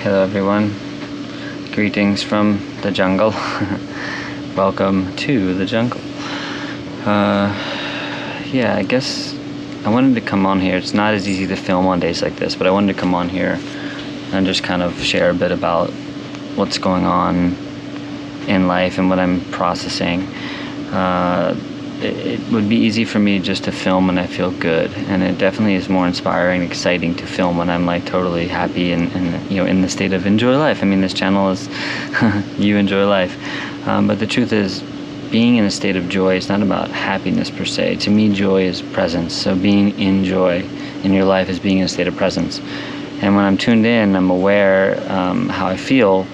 Hello everyone, greetings from the jungle. Welcome to the jungle. Yeah, I guess I wanted to come on here. It's not as easy to film on days like this, but I wanted to come on here and just kind of share a bit about what's going on in life and what I'm processing. It would be easy for me just to film when I feel good, and it definitely is more inspiring and exciting to film when I'm like totally happy and in the state of enjoy life. I mean, this channel is you enjoy life, but the truth is, being in a state of joy is not about happiness per se. To me, joy is presence. So being in joy in your life is being in a state of presence. And when I'm tuned in, I'm aware how I feel.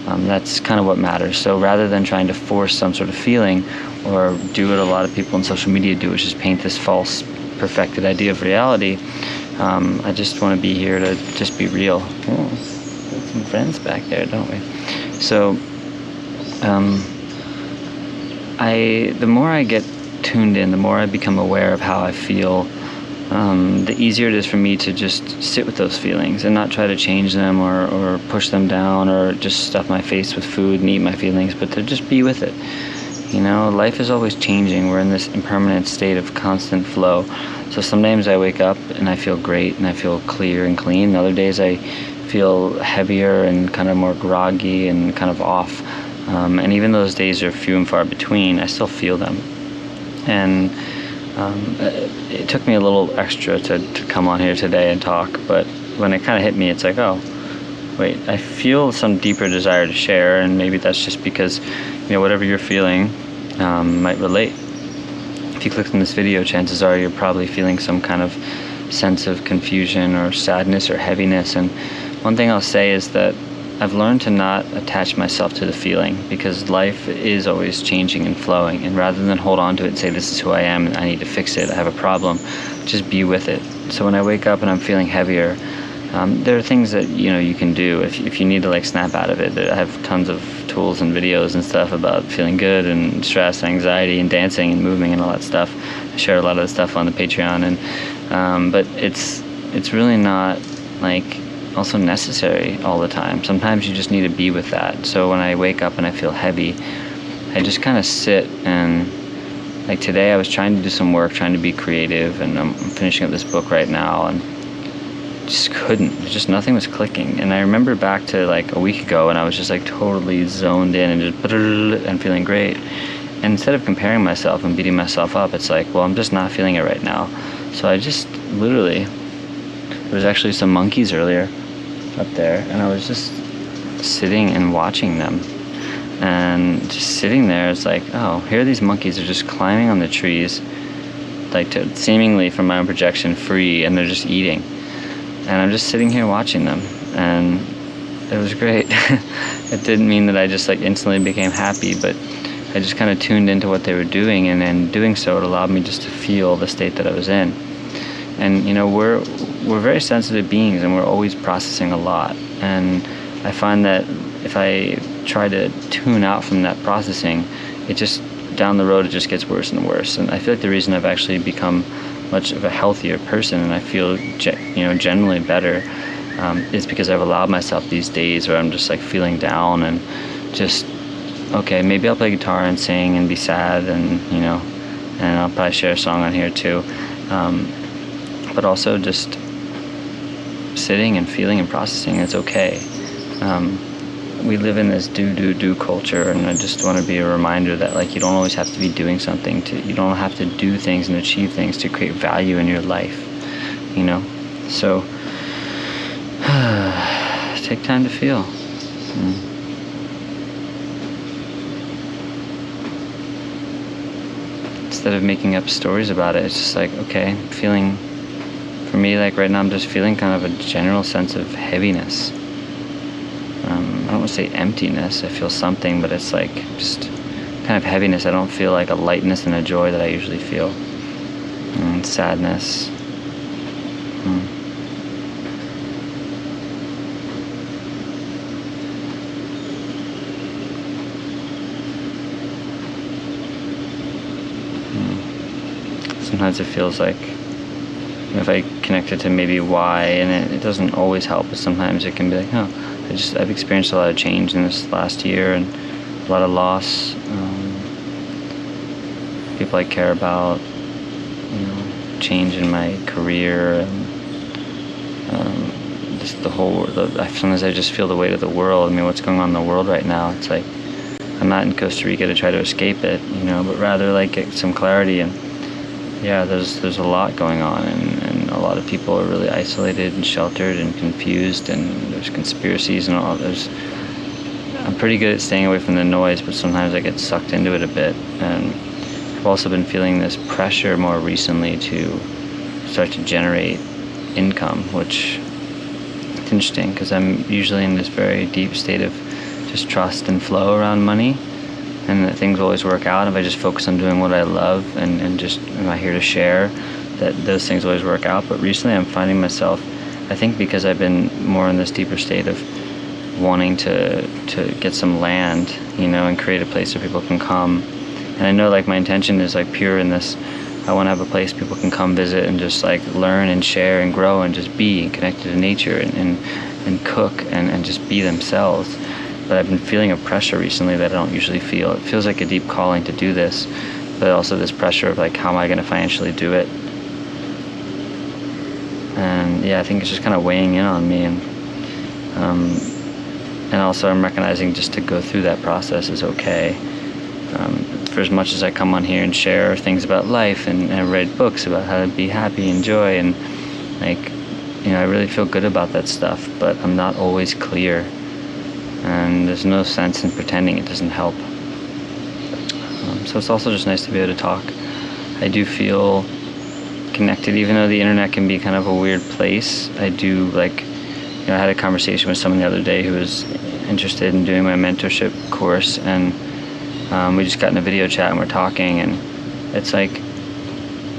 That's kind of what matters. So rather than trying to force some sort of feeling or do what a lot of people on social media do, which is paint this false, perfected idea of reality, I just want to be here to just be real. Oh, got some friends back there, don't we? So, the more I get tuned in, the more I become aware of how I feel, the easier it is for me to just sit with those feelings and not try to change them or push them down or just stuff my face with food and eat my feelings, but to just be with it. You know, life is always changing. We're in this impermanent state of constant flow. So sometimes I wake up and I feel great and I feel clear and clean. Other days I feel heavier and kind of more groggy and kind of off. And even those days are few and far between, I still feel them. And it took me a little extra to come on here today and talk, but when it kind of hit me, it's like, oh, wait, I feel some deeper desire to share, and maybe that's just because, whatever you're feeling might relate. If you clicked on this video, chances are you're probably feeling some kind of sense of confusion or sadness or heaviness. And one thing I'll say is that I've learned to not attach myself to the feeling, because life is always changing and flowing, and rather than hold on to it and say this is who I am and I need to fix it, I have a problem, just be with it. So when I wake up and I'm feeling heavier, there are things that you can do if you need to like snap out of it. I have tons of tools and videos and stuff about feeling good and stress, anxiety, and dancing and moving and all that stuff. I share a lot of the stuff on the Patreon, and but it's really not like also necessary all the time. Sometimes you just need to be with that. So when I wake up and I feel heavy, I just kind of sit, and like today I was trying to do some work, trying to be creative, and I'm finishing up this book right now, and just couldn't. Just nothing was clicking. And I remember back to like a week ago, and I was just like totally zoned in and just and feeling great. And instead of comparing myself and beating myself up, it's like, well, I'm just not feeling it right now. So I just literally, there was actually some monkeys earlier up there, and I was just sitting and watching them, and just sitting there, it's like, oh, here these monkeys are just climbing on the trees, like seemingly from my own projection free, and they're just eating, and I'm just sitting here watching them, and it was great. It didn't mean that I just like instantly became happy, but I just kind of tuned into what they were doing, and in doing so it allowed me just to feel the state that I was in. And we're very sensitive beings, and we're always processing a lot. And I find that if I try to tune out from that processing, it just, down the road, it just gets worse and worse. And I feel like the reason I've actually become much of a healthier person, and I feel generally better, is because I've allowed myself these days where I'm just like feeling down and just, okay, maybe I'll play guitar and sing and be sad, and and I'll probably share a song on here too. But also just sitting and feeling and processing, it's okay. We live in this do culture, and I just want to be a reminder that like you don't always have to be doing something you don't have to do things and achieve things to create value in your life, So take time to feel. Instead of making up stories about it, it's just like, okay, feeling. For me, like right now, I'm just feeling kind of a general sense of heaviness. I don't want to say emptiness. I feel something, but it's like just kind of heaviness. I don't feel like a lightness and a joy that I usually feel. And sadness. Sometimes it feels like if I connect it to maybe why, and it doesn't always help, but sometimes it can be like, oh, I've experienced a lot of change in this last year and a lot of loss. People I care about, change in my career, and just the whole. Sometimes I just feel the weight of the world. I mean, what's going on in the world right now? It's like I'm not in Costa Rica to try to escape it, but rather like get some clarity. And yeah, there's a lot going on, and a lot of people are really isolated and sheltered and confused, and there's conspiracies and all. I'm pretty good at staying away from the noise, but sometimes I get sucked into it a bit. And I've also been feeling this pressure more recently to start to generate income, which it's interesting because I'm usually in this very deep state of just trust and flow around money, and that things always work out if I just focus on doing what I love and just am I here to share, that those things always work out. But recently I'm finding myself, I think because I've been more in this deeper state of wanting to get some land, and create a place where people can come. And I know like my intention is like pure in this. I want to have a place people can come visit and just like learn and share and grow and just be connected to nature and cook and just be themselves. But I've been feeling a pressure recently that I don't usually feel. It feels like a deep calling to do this, but also this pressure of like, how am I going to financially do it? And yeah, I think it's just kind of weighing in on me. And also I'm recognizing just to go through that process is okay. For as much as I come on here and share things about life and read books about how to be happy and joy, and like, I really feel good about that stuff, but I'm not always clear. And there's no sense in pretending. It doesn't help. So it's also just nice to be able to talk. I do feel connected, even though the internet can be kind of a weird place. I do like, I had a conversation with someone the other day who was interested in doing my mentorship course, and we just got in a video chat and we're talking, and it's like,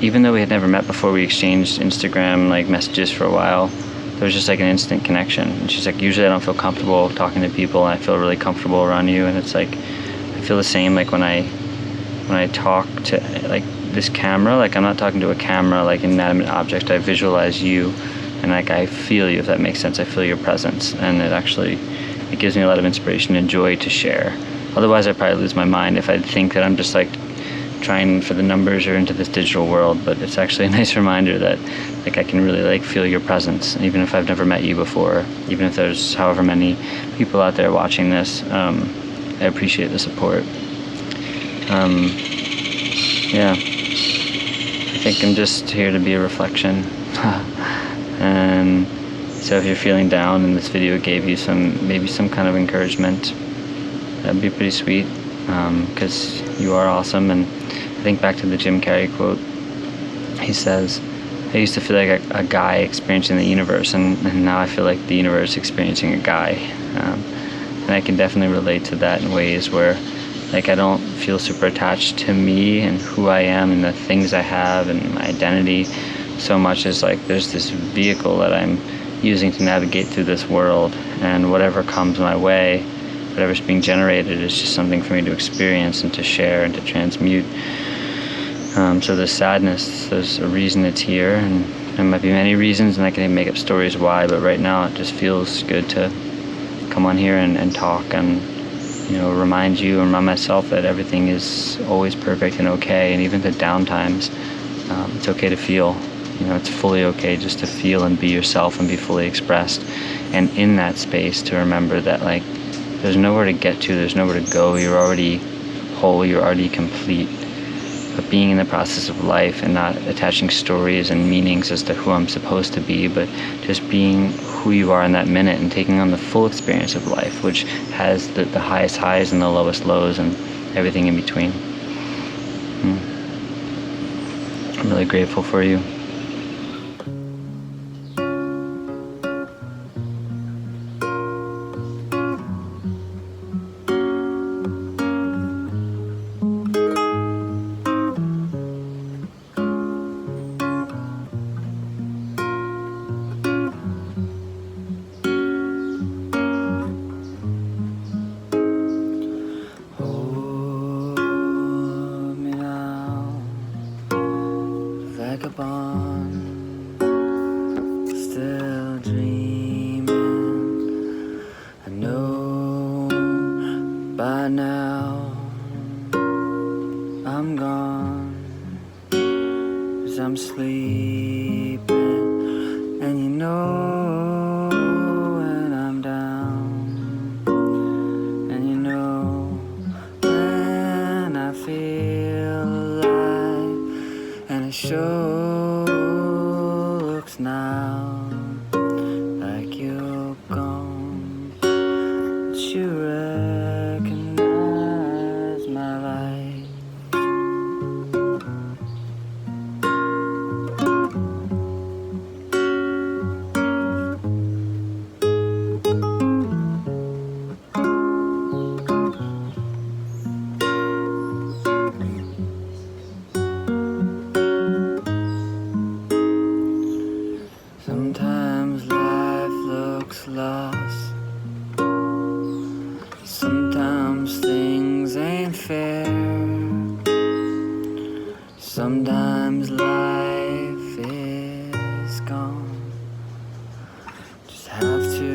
even though we had never met before, we exchanged Instagram like messages for a while. There was just like an instant connection. And she's like, usually I don't feel comfortable talking to people, and I feel really comfortable around you. And it's like, I feel the same like when I talk to like this camera, like I'm not talking to a camera like an inanimate object. I visualize you, and like I feel you, if that makes sense. I feel your presence, and it gives me a lot of inspiration and joy to share. Otherwise I'd probably lose my mind if I think that I'm just like trying for the numbers or into this digital world. But it's actually a nice reminder that like I can really like feel your presence, even if I've never met you before, even if there's however many people out there watching this. I appreciate the support. Yeah, I think I'm just here to be a reflection. And so if you're feeling down and this video gave you maybe some kind of encouragement, that'd be pretty sweet, because you are awesome. And I think back to the Jim Carrey quote. He says, I used to feel like a guy experiencing the universe, and now I feel like the universe experiencing a guy. And I can definitely relate to that in ways where like I don't feel super attached to me and who I am and the things I have and my identity so much as like there's this vehicle that I'm using to navigate through this world, and whatever comes my way, whatever's being generated, is just something for me to experience and to share and to transmute. So there's sadness, there's a reason it's here, and there might be many reasons, and I can even make up stories why, but right now it just feels good to come on here and talk and remind you and remind myself that everything is always perfect and okay, and even the down times, it's okay to feel. It's fully okay just to feel and be yourself and be fully expressed. And in that space to remember that like there's nowhere to get to, there's nowhere to go, you're already whole, you're already complete. But being in the process of life and not attaching stories and meanings as to who I'm supposed to be, but just being who you are in that minute and taking on the full experience of life, which has the highest highs and the lowest lows and everything in between. I'm really grateful for you. Vagabond. By now I'm gone, 'cause I'm sleeping, and you know when I'm down, and you know when I feel alive, and it sure looks now like you're gone, but you recognize my light. Sometimes life looks lost, sometimes things ain't fair, sometimes life is gone. Just have to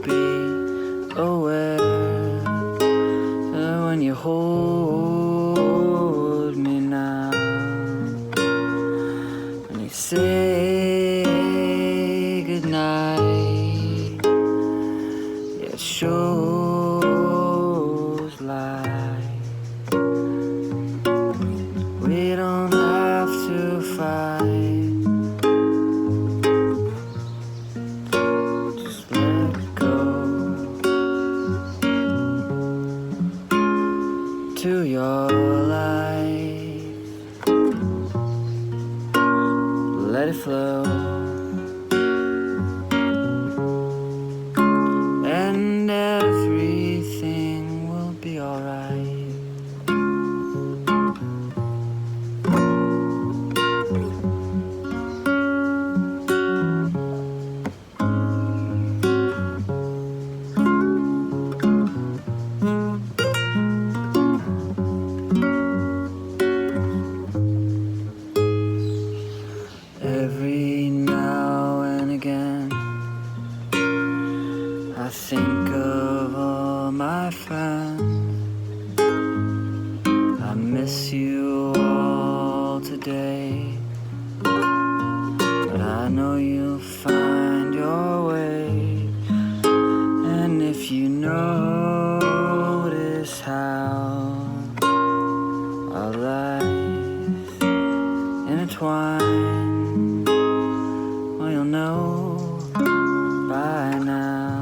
be aware that when you hold me now, when you say goodnight, it shows like we don't have to fight. Just let go to your life, let it flow, and everything will be alright. Every now and again I think of all my friends. I miss you all today, but I know you'll find your way. And if you notice how our lives intertwine, well, you'll know by now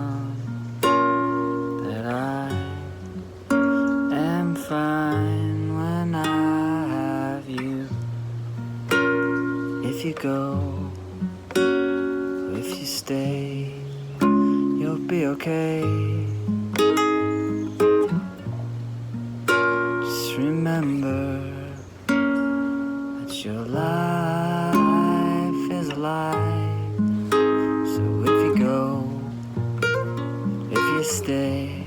that I am fine when I have you. If you go, if you stay, you'll be okay. Just remember that your life is alive. So if you go, if you stay,